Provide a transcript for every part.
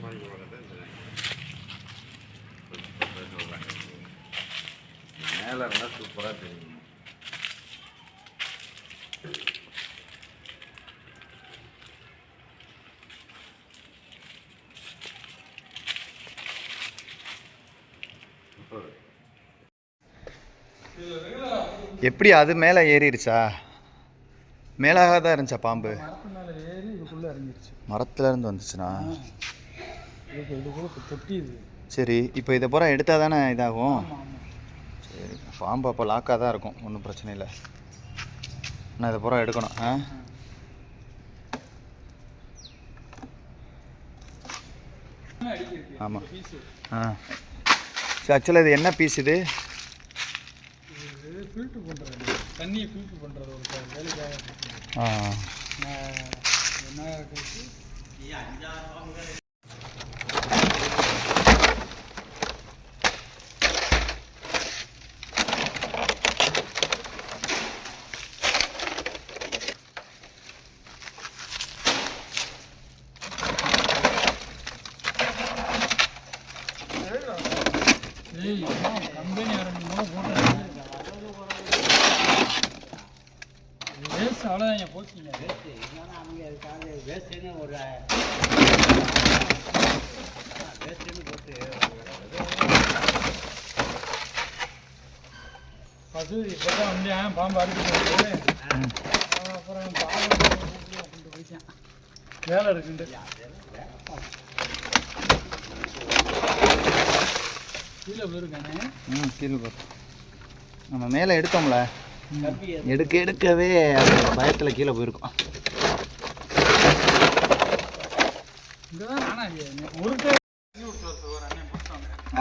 மேலே இருந்தால் சூப்பராக தெரியும். எப்படி அது மேலே ஏறிடுச்சா? மேலாக தான் இருந்துச்சா பாம்பு? மரத்துல இருந்து வந்துச்சுண்ணா. சரி, இப்போ இதை பூரா எடுத்தால் தானே இதாகும். சரி, பாம்பு அப்போ லாக்காக தான் இருக்கும், ஒன்றும் பிரச்சனை இல்லை. நான் இதை பூரா எடுக்கணும். ஆமாம். சரி, ஆக்சுவலாக இது என்ன பீஸ்? இது ஃபில்டர் பண்ணுறது, தண்ணியை ஃபில்டர் பண்ணுறது ஒரு வேலைக்காக. என்ன கம்பெனி ஆரம்பிக்கும் வேஸ்ட் அவ்வளோதான் போச்சுங்க. வேஸ்ட்டு இல்லைன்னா அவங்க அதுக்காக வேஸ்ட்டுன்னு ஒரு வேஸ்ட்டுன்னு போட்டு பசு இப்போ தான் வந்தேன். பாம்பு அடிச்சு அப்புறம் பாம்பு கொண்டு போயிட்டேன். வேலை இருக்குண்டு கீழே போயிருக்கானே. கீழே போயிரு. நம்ம மேலே எடுத்தோம்ல, எடுக்கவே பயத்தில் கீழே போயிருக்கோம்.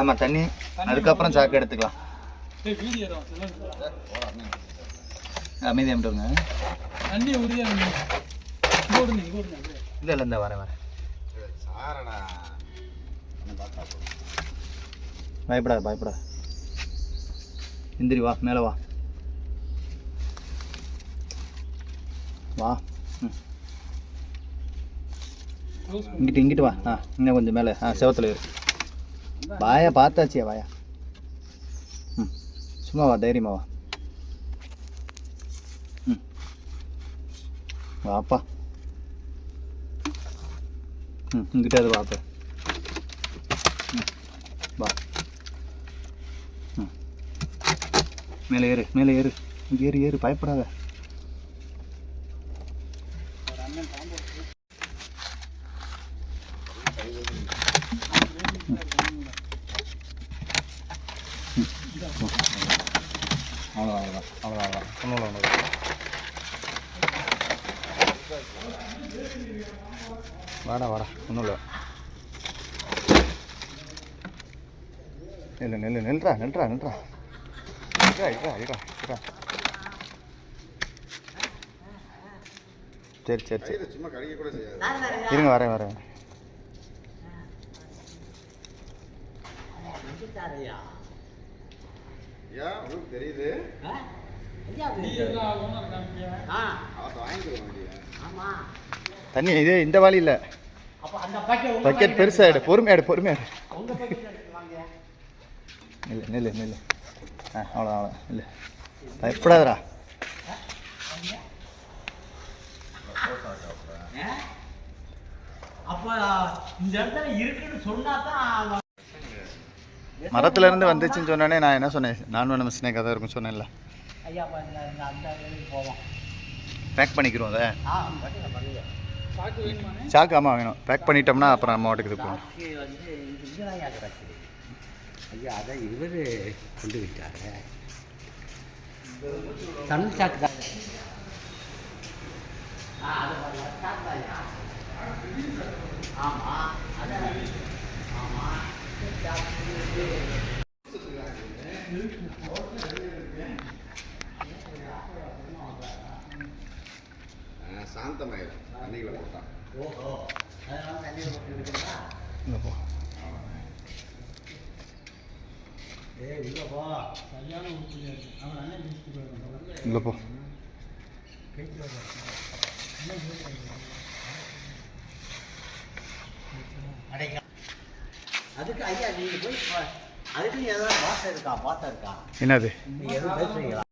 ஆமாம், தண்ணி அதுக்கப்புறம் சாக்கு எடுத்துக்கலாம். அமைதியாக விட்டுருங்க. தண்ணி இல்லை இல்லை, இந்த வரேன். பயப்படாத. எந்திரி, வா, மேலே வா. இங்கிட்டு வா. இன்னும் கொஞ்சம் மேலே. செவத்தில் இரு. வாயா பார்த்தாச்சியா, வாயா. சும்மா வா, தைரியமா வா. வாப்பா. இங்கிட்ட அது வாப்பா. வா. மேலே ஏறு. இங்கே ஏறு. பயப்படாத. அவ்வளோதான். வாடா ஒன்றும் இல்லை. நில்றா. சரி. இருங்க, வரேன். தெரியுது. தண்ணி இது இந்த வாளி இல்லை, பக்கெட் பெருசாகிடு. பொறுமையாடு. நெல்லு. அவ்வளோதான். இல்லை, பயப்படாதடா. மரத்துல இருந்து வந்துச்சுன்னு சொன்னோன்னே நான் என்ன சொன்னேன், நான் வேணும் ஸ்னேக் கதை இருக்கும் சொன்னேன்ல. பேக் பண்ணிக்கிறோம் அதை. சாக்கு ஆமாம் வேணும். பேக் பண்ணிட்டோம்னா அப்புறம் நம்ம வாட்டுக்கு இது போகணும். ஐயா அதை இவர் கொண்டு விட்டாரு. தமிழ் சாக்கு தான். சாந்தமாயிடும் தண்ணிகளை போட்டான். இல்லைப்போ அதுக்கு ஐயா நீங்கள் போய் அதுக்கு ஏதாவது பாசம் இருக்கா என்னது நீங்கள் எதுவும் பேசுறீங்களா